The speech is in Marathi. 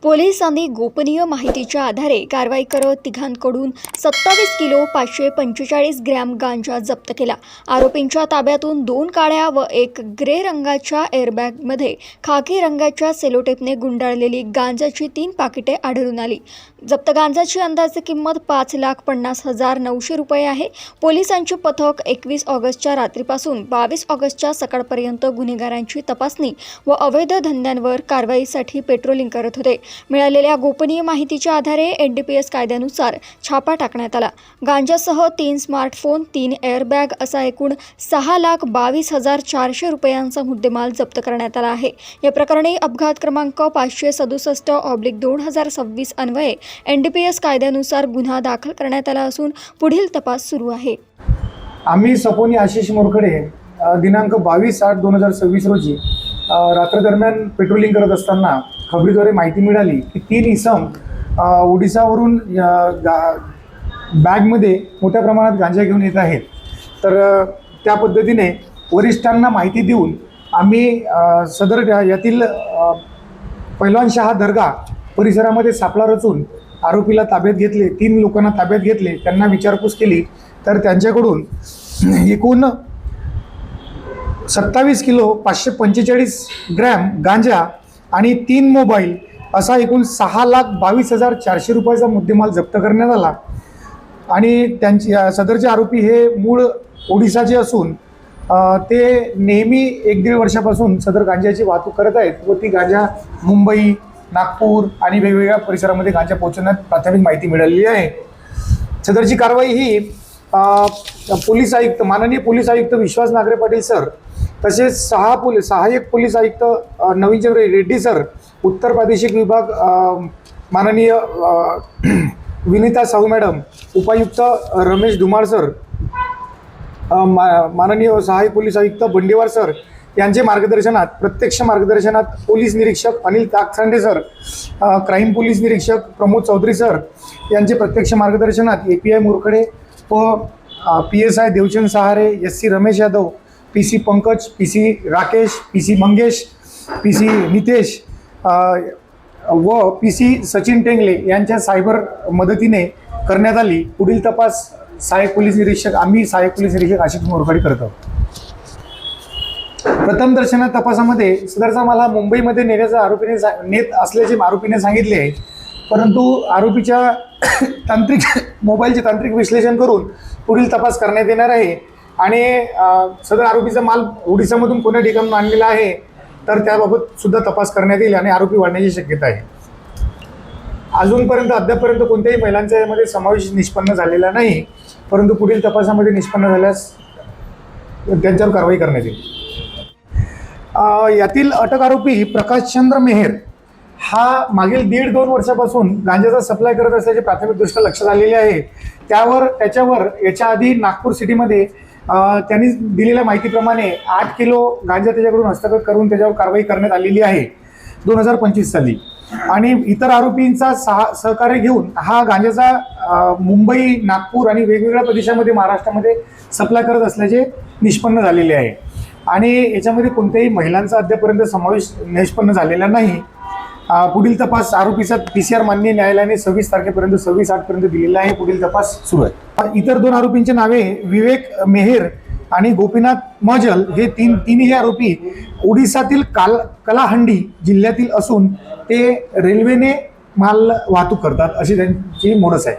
पोलिसांनी गोपनीय माहितीच्या आधारे कारवाई करत तिघांकडून 27 किलो 545 ग्रॅम गांजा जप्त केला। आरोपींच्या ताब्यातून 2 काळ्या व 1 ग्रे रंगाच्या एअरबॅगमध्ये खाकी रंगाच्या सेलोटेपने गुंडाळलेली गांजाची 3 पाकिटे आढळून आली। जप्त गांजाची अंदाजे किंमत 5,50,900 रुपये आहे। पोलिसांचे पथक 21 ऑगस्टच्या रात्रीपासून 22 ऑगस्टच्या सकाळपर्यंत गुन्हेगारांची तपासणी व अवैध धंद्यांवर कारवाईसाठी पेट्रोलिंग करत होते। मिळालेल्या गोपनीय माहितीच्या आधारे NDPS कायद्यानुसार छापा टाकण्यात आला। गांजासह 3 स्मार्टफोन, 3 एअरबॅग असा एकूण 6,22,400 रुपयांचा मुद्देमाल जप्त करण्यात आला आहे। या प्रकरणी अपघात क्रमांक 567/2026 अन्वये NDPS कायद्यानुसार गुन्हा दाखल करण्यात आला असून पुढील तपास सुरू आहे। आम्ही सपोनी आशिष मोरकडे दिनांक 22/8/2026 रोजी रात्र दरम्यान पेट्रोलिंग करत असताना खबरीद्वारे माहिती मिळाली की 3 इसम ओडिसावरून बॅगमध्ये मोठ्या प्रमाणात गांजा घेऊन येत आहेत। तर त्या पद्धतीने वरिष्ठांना माहिती देऊन आम्ही सदर यातील पहिलवानशाह दर्गा परिसरामध्ये सापळा रचून आरोपीला ताब्यात घेतले। 3 लोकांना ताब्यात घेतले, त्यांना विचारपूस केली तर त्यांच्याकडून एकूण 27 किलो 545 ग्रॅम गांजा आणि 3 मोबाईल असा एकूण 6,22,400 रुपयाचा मुद्देमाल जप्त करण्यात आला। आणि त्यांची सदरचे आरोपी हे मूळ ओडिसाचे असून ते नेहमी 1-1.5 वर्षापासून सदर गांजाची वाहतूक करत आहेत व ती गांजा मुंबई, नागपूर आणि वेगवेगळ्या परिसरामध्ये गांजा पोहोचवण्यात प्राथमिक माहिती मिळालेली आहे। सदरची कारवाई ही पोलीस आयुक्त माननीय पोलीस आयुक्त विश्वास नागरे पाटील सर, तसेच सहाय्यक पोलीस आयुक्त नवीनचंद्र रेड्डी सर, उत्तर प्रादेशिक विभाग माननीय विनीता साहू मॅडम, उपायुक्त रमेश धुमाळ सर, माननीय सहाय्यक पोलीस आयुक्त बंडेवार सर यांचे मार्गदर्शनात, प्रत्यक्ष मार्गदर्शनात पोलीस निरीक्षक Anil Taksande sir, crime police निरीक्षक प्रमोद चौधरी सर यांचे प्रत्यक्ष मार्गदर्शनात API मोरकडे व PSI Devchand Sahare, SC Ramesh Yadav, PC Pankaj, PC Rakesh, PC Mangesh, PC Nitesh व PC सचिन टेंगले यांच्या सायबर मदतीने करण्यात आली। पुढील तपास सहाय्यक पोलीस निरीक्षक आशिष मोरकडे करत आहोत। प्रथम दर्शनात तपासामध्ये सदरचा मला मुंबईमध्ये नेण्याचा नेत असल्याचे आरोपीने सांगितले आहे, परंतु आरोपीच्या मोबाईलचे तांत्रिक विश्लेषण करून पुढील तपास करण्यात येणार आहे। आणि सदर आरोपीचा माल ओडिसामधून कोणत्या ठिकाणून आणलेला आहे तर त्याबाबत सुद्धा तपास करण्यात येईल आणि आरोपी वाढण्याची शक्यता आहे। अद्यापर्यंत कोणत्याही महिलांच्या यामध्ये समावेश निष्पन्न झालेला नाही, परंतु पुढील तपासामध्ये निष्पन्न झाल्यास त्यांच्यावर कारवाई करण्यात येईल। यातील अटक आरोपी प्रकाशचंद्र मेहर हा मागील 1.5-2 वर्षापासून गांजाचा सप्लाय करत असल्याचे प्राथमिकदृष्ट्या लक्षात आलेले आहे। त्याच्यावर याच्या आधी नागपूर सिटीमध्ये त्यांनी दिलेल्या माहितीप्रमाणे 8 किलो गांजा त्याच्याकडून हस्तगत करून त्याच्यावर कारवाई करण्यात आलेली आहे 2025 साली। आणि इतर आरोपींचा सहकार्य घेऊन हा गांजाचा मुंबई, नागपूर आणि वेगवेगळ्या प्रदेशामध्ये महाराष्ट्रामध्ये सप्लाय करत असल्याचे निष्पन्न झालेले आहे। आणि याच्यामध्ये कोणत्याही महिलांचा अद्यापर्यंत समावेश निष्पन्न झालेला नाही। पुढील तपास आरोपीचा PCR माननीय न्यायालयाने 26 तारखेपर्यंत 26/8 दिलेला आहे। पुढील तपास सुरू आहे। इतर 2 आरोपींचे नावे विवेक मेहर आणि गोपीनाथ महजल हे तिन्ही आरोपी ओडिसातील कलाहंडी जिल्ह्यातील असून ते रेल्वेने माल वाहतूक करतात अशी त्यांची मोडस आहे।